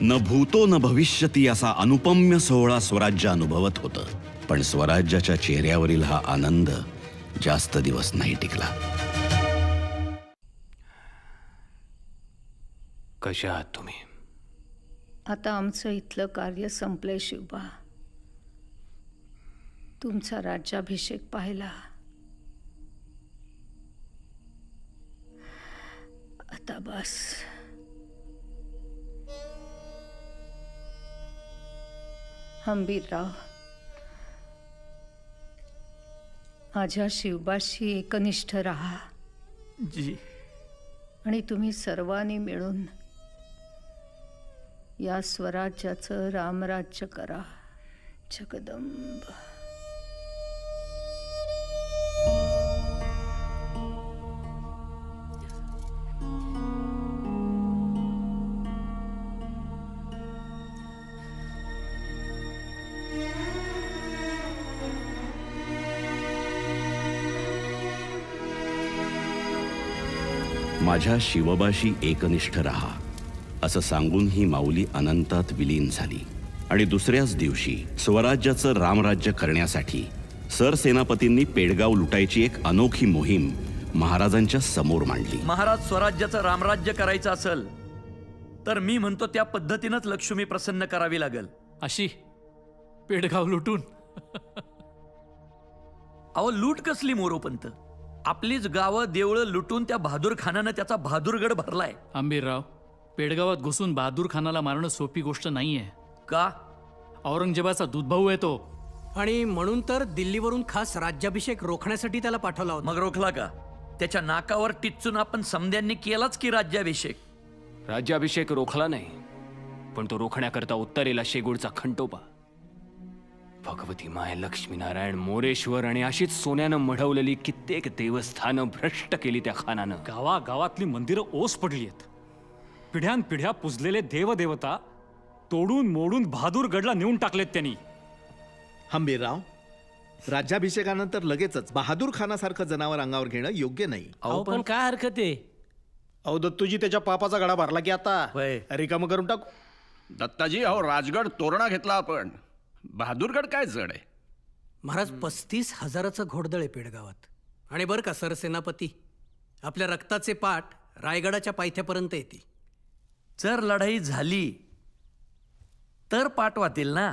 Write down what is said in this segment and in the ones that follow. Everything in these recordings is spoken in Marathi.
न भूतो न भविष्यती असा अनुपम्य सोहळा स्वराज्य अनुभवत होतं, पण स्वराज्याच्या चेहऱ्यावरील हा आनंद जास्त दिवस नाही टिकला. कशा आहात तुम्ही? आता आमचं इथलं कार्य संपलंय शिवबा. तुमचा राज्याभिषेक पाहिला. आता बस. हंबीरराव, माझ्या शिवबाशी एकनिष्ठ राहा जी. आणि तुम्ही सर्वांनी मिळून या स्वराज्याचं रामराज्य करा. जगदंब. माझ्या शिवबाशी एकनिष्ठ राहा असं सांगून ही माऊली अनंतात विलीन झाली. आणि दुसऱ्याच दिवशी स्वराज्याचं रामराज्य करण्यासाठी सरसेनापतींनी पेडगाव लुटायची एक अनोखी मोहीम महाराजांच्या समोर मांडली. महाराज, स्वराज्याचं रामराज्य करायचं असेल तर मी म्हणतो त्या पद्धतीनंच लक्ष्मी प्रसन्न करावी लागेल. अशी पेडगाव लुटून? अहो, लूट कसली मोरोपंत? आपलीच गावं देवळं लुटून त्या बहादूर खानानं त्याचा बहादूरगड भरलाय. आंबीरराव, पेडगावात घुसून बहादूर खानाला मारणं सोपी गोष्ट नाहीये. का? औरंगजेबाचा दूधभाऊ आहे तो. आणि म्हणून तर दिल्लीवरून खास राज्याभिषेक रोखण्यासाठी त्याला पाठवला होता. मग रोखला का? त्याच्या नाकावर टिच्चून आपण समद्यांनी केलाच की राज्याभिषेक. राज्याभिषेक रोखला नाही, पण तो रोखण्याकरता उत्तरेला शेगूळचा खंडोबा, भगवती माय, लक्ष्मीनारायण, मोरेश्वर आणि अशीच सोन्यानं मढवलेली कित्येक देवस्थानं भ्रष्ट केली त्या खानानं. गावागावातली मंदिरं ओस पडली आहेत. पिढ्यानपिढ्या पुजलेले देवदेवता तोडून मोडून बहादूरगडला नेऊन टाकलेत त्यांनी. हंबीरराव, राज्याभिषेकानंतर लगेचच बहादूर खानासारखं जनावर अंगावर घेणं योग्य नाही. अहो पण काय हरकत आहे? अहो दत्तूजी, त्याच्या पापाचा गडा भरला की आता रिकामं करून टाकू. दत्ताजी, अहो राजगड तोरणा घेतला आपण, बहादूरगड काय जड आहे? महाराज, 35,000चं घोडदळ आहे पेडगावात. आणि बरं का सरसेनापती, आपल्या रक्ताचे पाठ रायगडाच्या पायथ्यापर्यंत येतील. जर लढाई झाली तर पाठवातील ना.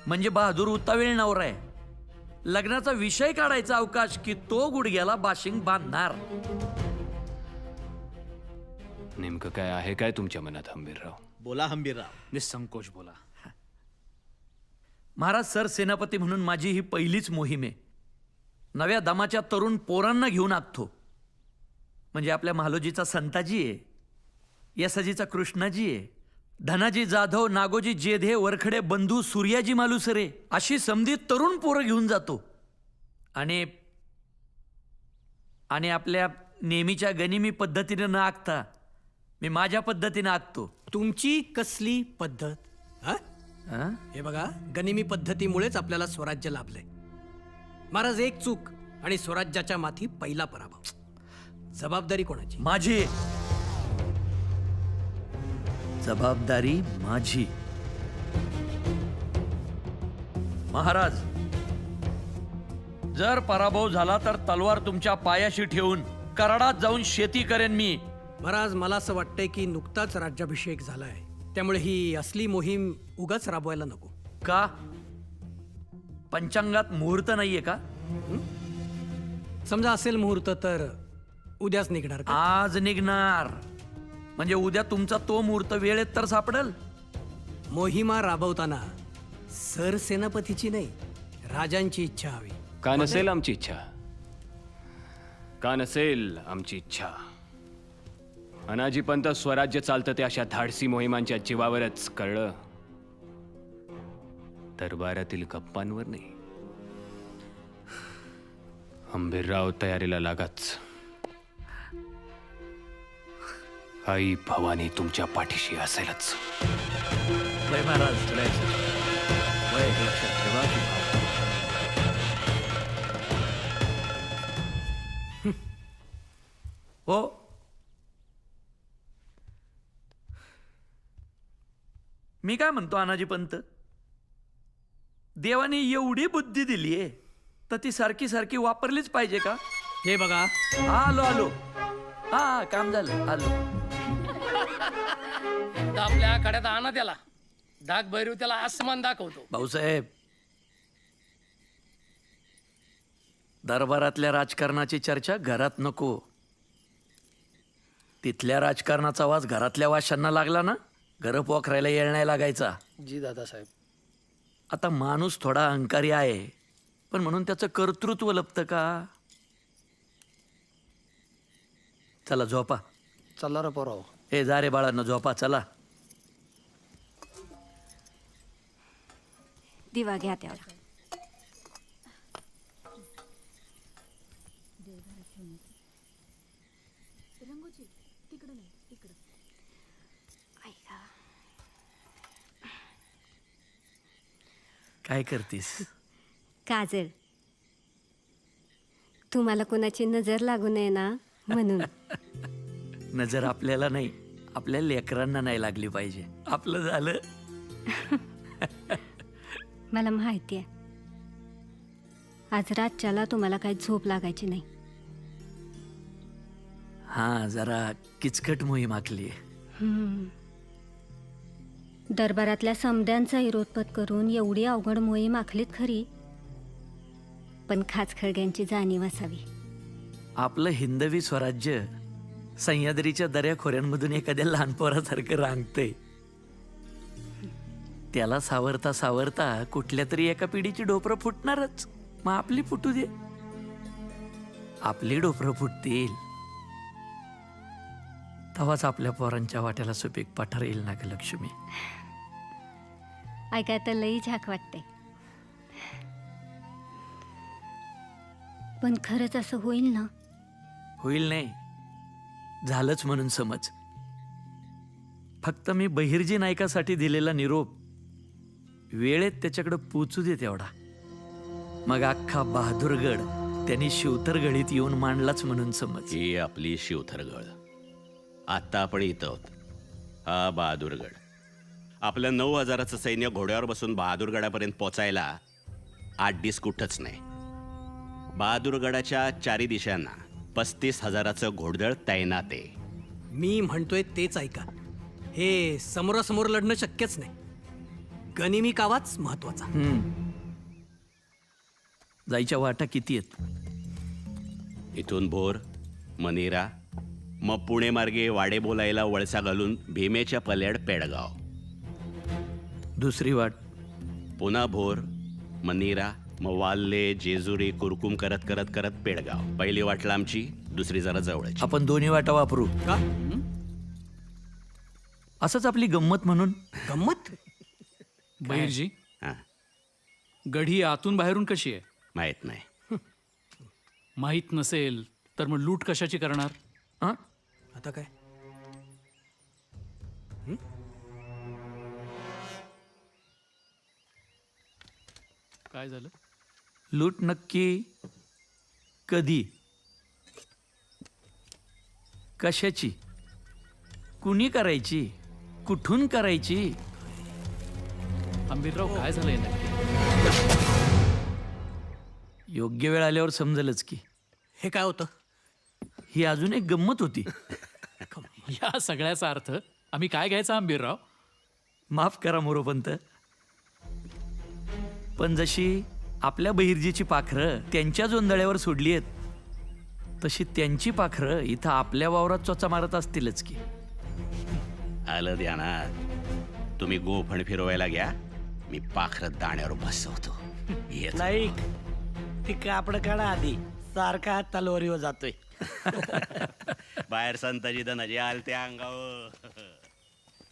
म्हणजे बहादूर उतावीळ नवरा आहे. लग्नाचा विषय काढायचा अवकाश की तो गुडघ्याला बाशिंग बांधणार. नेमकं काय आहे काय तुमच्या मनात हंबीरराव? बोला हंबीरराव, निसंकोच बोला. महाराज, सरसेनापती म्हणून माझी ही पहिलीच मोहीम आहे. नव्या दमाच्या तरुण पोरांना घेऊन आखतो. म्हणजे आपल्या महालोजीचा संताजी आहे, यसाजीचा कृष्णाजी आहे, धनाजी जाधव, नागोजी जेधे, वरखडे बंधू, सूर्याजी मालुसरे अशी समधी तरुण पोरं घेऊन जातो. आणि आपल्या नेहमीच्या गनिमी पद्धतीने न आखता मी माझ्या पद्धतीने आखतो. तुमची कसली पद्धत? हे बघा, गनिमी पद्धतीमुळेच आपल्याला स्वराज्य लाभलंय. महाराज, एक चूक आणि स्वराज्याच्या माथी पहिला पराभव. जबाबदारी कोणाची? माझी जबाबदारी माझी. महाराज, जर पराभव झाला तर तलवार तुमच्या पायाशी ठेवून कराडात जाऊन शेती करेन मी. महाराज, मला असं वाटतंय की नुकताच राज्याभिषेक झालाय, त्यामुळे ही असली मोहीम उगाच राबवायला नको. का? पंचांगात मुहूर्त नाहीये का? समजा असेल मुहूर्त तर उद्याच निघणार का? आज निघणार म्हणजे उद्या तुमचा तो मुहूर्त वेळेत तर सापडेल. मोहिमा राबवताना सरसेनापतीची नाही, राजांची इच्छा हवी. का नसेल आमची इच्छा? का नसेल आमची इच्छा? अनाजी पंत स्वराज्य चालतं ते अशा धाडसी मोहिमांच्या जीवावरच कळलं, दरबारातील गप्पांवर नाही. हंबीरराव तयारीला लागाच. आई भवानी तुमच्या पाठीशी असेलच. वय महाराज, वय लक्षात ठेवा की हो. मी काय म्हणतो अनाजी पंत, देवाने एवढी बुद्धी दिलीये तर ती सारखी सारखी वापरलीच पाहिजे का? हे बघा, आलो आलो. हा, काम झालं, आलो. आपल्या कड्यात आणा त्याला. डाक भैरव त्याला आसमान दाखवतो. भाऊसाहेब, दरबारातल्या राजकारणाची चर्चा घरात नको. तिथल्या राजकारणाचा वास घरातल्या वाशांना लागला ना, घर पोखरायला येळ नाही लागायचा. जी दादासाहेब. आता माणूस थोडा अहंकारी आहे, पण म्हणून त्याचं कर्तृत्व लपतं का? चला झोपा. चला रे पोराव. ए जा रे बाळांनो, झोपा चला. दिवा घ्या त्याला. काय करतीस? काजल, तुम्हाला कोणाची नजर लागू नये ना म्हणून. नजर आपल्याला नाही, आपल्या लेकरांना नाही लागली पाहिजे. आपलं झालं. मला माहिती आहे आज रातच्याला तुम्हाला काही झोप लागायची नाही. हा, जरा किचकट मोहीम आखली. दरबारातल्या समद्यांचा विरोध करून एवढी अवघड मोहीम आखलीत खरी, पण खाचखळग्यांची जाणीव असावी. आपलं हिंदवी स्वराज्य सह्याद्रीच्या दऱ्याखोऱ्यांमधून एखाद्या लहान पोरासारखं रांगतंय. त्याला सावरता सावरता कुठल्या तरी एका पिढीची डोपरं फुटणारच. मग आपली फुटू दे. आपली डोपरं फुटतील तेव्हाच आपल्या पोरांच्या वाट्याला सुपीक पठार येईल ना ग लक्ष्मी. ऐकाय तर लई झाक वाटते, पण खरंच असं होईल ना? होईल नाही, झालंच म्हणून समज. फक्त मी बहिर्जी नायकासाठी दिलेला निरोप वेळेत त्याच्याकडे पोचू दे तेवढा. मग अख्खा बहादूरगड त्यांनी शिवथरगडीत येऊन मांडलाच म्हणून समज. ही आपली शिवथरगड. आता आपण इथं आहोत. हा बहादूरगड. आपलं 9,000चं सैन्य घोड्यावर बसून बहादूरगडापर्यंत पोचायला 8 दिस कुठंच नाही. बहादूरगडाच्या चारी दिशांना 35,000चं घोडदळ तैनात आहे. मी म्हणतोय तेच ऐका. हे समोरासमोर लढणं शक्यच नाही. गनिमी कावाच महत्वाचा. जायच्या वाटा किती आहेत? इथून भोर, मनेरा, मग पुणे मार्गे वाडे बोलायला वळसा घालून भीमेच्या पल्याड पेडगाव. दुसरी वाट पुन्हा भोर, मनीरा, मग वाल्ले, जेजुरी, कुरकुम करत करत करत पेडगाव. पहिली वाट लांबची, दुसरी जरा जवळची. आपण दोन्ही वाटा वापरू का? असंच आपली गंमत म्हणून. गंमत? बहिर्जी, हां, गढी आतून बाहेरून कशी आहे? माहीत नाही. माहीत नसेल तर मग लूट कशाची करणार? हा, आता काय? काय झालं? लूट नक्की कधी, कशाची, कुणी करायची, कुठून करायची? आंबीरराव काय झालंय नक्की? योग्य वेळ आल्यावर समजेलच की. हे काय होतं? ही अजून एक गंमत होती. या सगळ्याचा अर्थ आम्ही काय घ्यायचा आंबीरराव? माफ करा मोरोपंत, पण जशी आपल्या बहिर्जीची पाखरं त्यांच्या जोंधळ्यावर सोडली आहेत, तशी त्यांची पाखरं इथं आपल्या वावरात चोचा मारत असतीलच की. आलं ध्यानात. तुम्ही गोफण फिरवायला घ्या, मी पाखरं दाण्यावर बसवतो. येतो. नाही ती कापड काढा आधी, सारखा तलवारीवर जातोय. बाहेर संताजी धनाजी आल त्या अंगावर.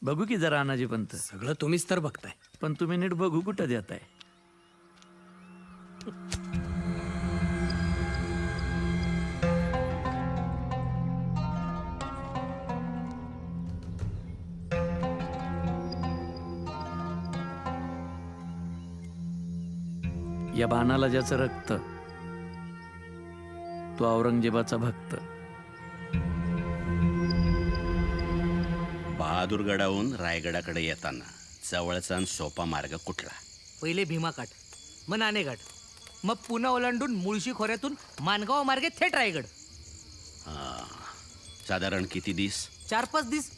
बघू की जरा अनाजी पंत. सगळं तुम्हीच तर बघताय. पण तुम्ही नीट बघू कुठं देताय? या बाणाला ज्याचं रक्त, तो औरंगजेबाचा भक्त. बहादूरगडाहून रायगडाकडे येताना जवळचा आणि सोपा मार्ग कुठला? पहिले भीमाघाट, मग नाणेघाट, मग पुन्हा ओलांडून मुळशी खोऱ्यातून मानगाव मार्गे थेट रायगड. साधारण किती दिस? 4-5 दिस.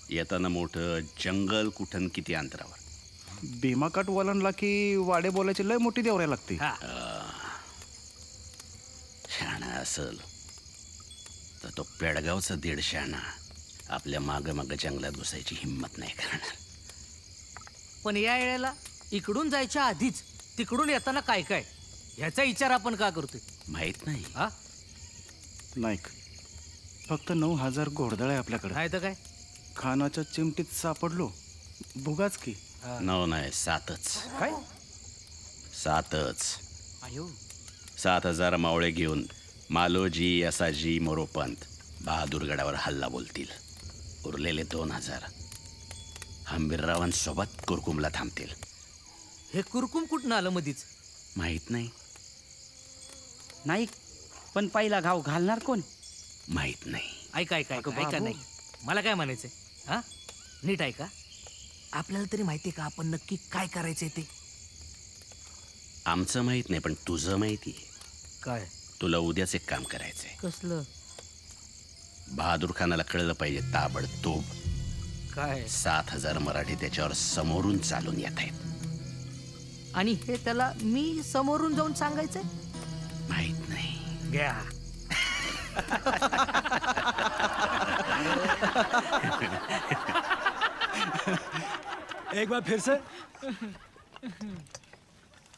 येताना मोठं जंगल कुठं किती अंतरावर? भीमाकाट वलंडला की वाडे बोलायची लय मोठी देवऱ्या लागते. शहाणा असल तर तो पेडगावचा दीड शहाणा आपल्या माग जंगलात घुसायची हिंमत नाही करणार. पण या वेळेला इकडून जायच्या आधीच तिकडून येताना काय काय ह्याचा विचार आपण का करतोय माहित नाही. हा नाईक, फक्त 9,000 घोडदळ आहे आपल्याकडे. नाही तर काय, खानाच्या चिमटीत सापडलो भुगाच की. 9 नाही 7च. काय 7च. आयो 7,000 मावळे घेऊन मालोजी, यसाजी, मोरोपंत बहादूरगडावर हल्ला बोलतील. उरलेले 2,000 हंबीररावांसोबत कुरकुमला थांबतील. हे कुरकुम कुठनं आलं मधीच? माहित नाही. नाही, पण पहिला घाव घालणार कोण? माहित नाही. ऐका ऐका ऐका नाही, मला काय म्हणायचंय, हा नीट ऐका. आपल्याला तरी माहितीये का आपण नक्की काय करायचंय ते? आमचं माहित नाही, पण तुझं माहिती. काय? तुला उद्याच एक काम करायचंय. कसलं? बहादूर खानाला कळलं पाहिजे ताबडतोब. काय? 7,000 मराठी त्याच्यावर समोरून चालून येत आहेत. आणि हे त्याला मी समोरून जाऊन सांगायचंय? माहित नाही. घ्या. एक बार फिर से.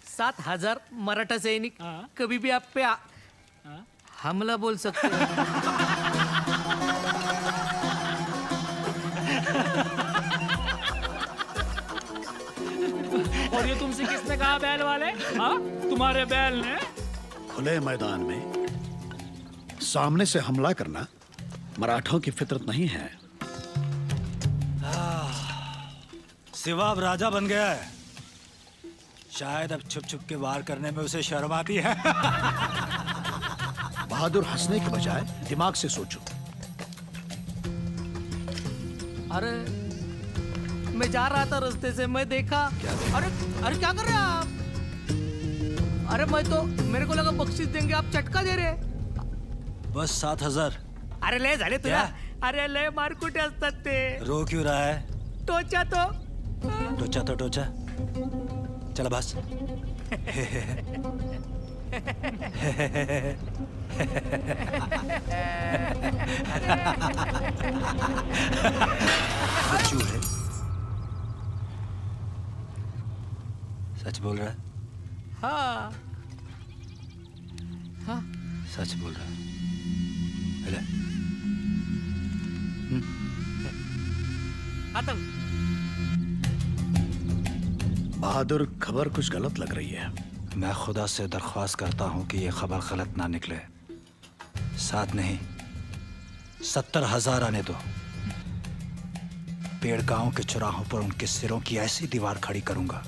7,000 मराठा सैनिक कभी भी आप पे हमला बोल सकते हैं. और ये तुमसे किसने कहा बैल वाले? हाँ, तुम्हारे बैल ने? खुले मैदान में सामने से हमला करना मराठों की फितरत नहीं है. सिवा अब राजा बन गया है, शायद अब छुप छुप के वार करने में उसे शर्म आती है. बहादुर हंसने के बजाय दिमाग से सोचो. अरे मैं जा रहा था रास्ते से, मैं देखा. अरे अरे क्या कर रहे हैं आप? अरे मैं तो, मेरे को लगा बख्शीश देंगे, आप चटका दे रहे. बस 7,000. अरे लय झाले तुला. अरे लय मार कुठे असतात ते. रो क्यों रहा है? टोचा तो टोचा तो टोचा. चला बस. बच्चू है. सच बोल रहा है? हाँ हाँ सच बोल रहा है. खत्म. बहादुर, खबर कुछ गलत लग रही है. मैं खुदा से दरख्वास्त करता हूं कि यह खबर गलत ना निकले. 7 नहीं 70,000 आने दो. पेड़ गांव के चौराहों पर उनके सिरों की ऐसी दीवार खड़ी करूंगा,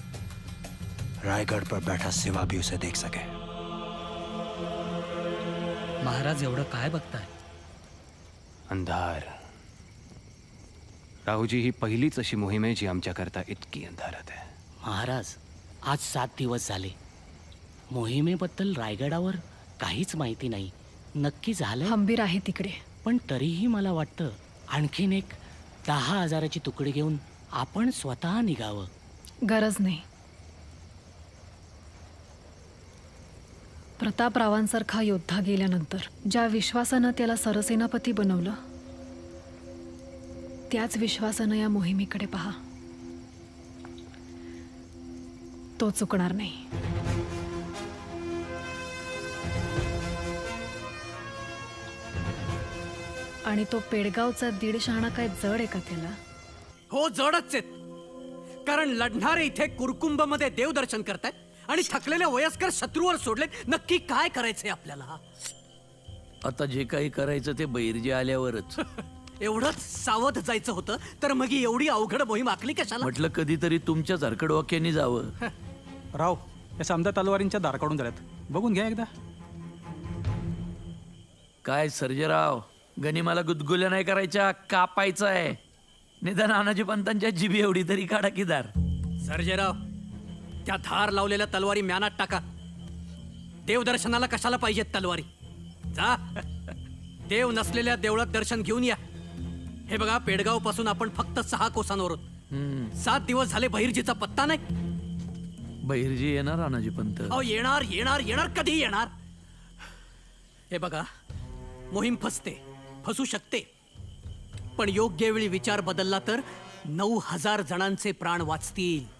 रायगढ़ पर बैठा सिवा भी उसे देख सके. महाराज एवढं काय बघताय? अंधार. राहुजी, ही पहिलीच अशी मोहीम आहे जी आमच्याकरता इतकी अंधारात आहे. महाराज, आज 7 दिवस झाले. मोहिमेबद्दल रायगडावर काहीच माहिती नाही. नक्की झालं हंबीर आहे तिकडे. पण तरीही मला वाटतं आणखीन एक 10,000ची तुकडी घेऊन आपण स्वतः निघावं. गरज नाही. प्रतापरावांसारखा योद्धा गेल्यानंतर ज्या विश्वासानं त्याला सरसेनापती बनवलं, त्याच विश्वासानं या मोहिमेकडे पहा. तो चुकणार नाही. आणि तो पेडगावचा 1.5 शहाणा काय जड आहे का त्याला? हो, जडच आहेत. कारण लढणारे इथे कुरकुंभमध्ये देवदर्शन करतायत आणि थकलेले वयस्कर शत्रूवर सोडलेत. नक्की काय करायचंय आपल्याला? आता जे काही करायचं ते बैरजी आल्यावरच. एवढंच सावध जायचं होतं तर मग ही एवढी अवघड मोहीम आखली कशाला? म्हटलं कधीतरी तुमच्या झारखडवाक्यानी जावं. राव, या समजा तलवारींच्या दार काढून झाल्यात, बघून घ्या एकदा. काय सर्जेराव, गनिमाला गुदगुल्या नाही करायच्या, कापायचं आहे. निदान नानाजी पंतांच्या जिबी एवढी तरी काढा की दार. सर्जेराव, त्या धार लावलेल्या तलवारी म्यानात टाका. देवदर्शनाला कशाला पाहिजेत तलवारी? जा, देव नसलेल्या देवळात दर्शन घेऊन या. हे बघा, पेडगाव पासून आपण फक्त 6 कोसांवर आहोत. 7 दिवस झाले बहिर्जीचा पत्ता नाही. बहिर्जी येणार नानाजी पंत? अहो, येणार येणार येणार, कधी येणार? हे बघा, मोहीम फसू शकते, पण योग्य वेळी विचार बदलला तर 9,000 जणांचे प्राण वाचतील.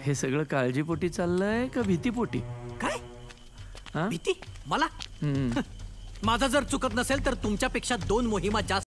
हे सगळं काळजीपोटी चाललंय का भीतीपोटी? काय भीती? मला? माझं जर चुकत नसेल तर तुमच्यापेक्षा 2 मोहिमा जास्त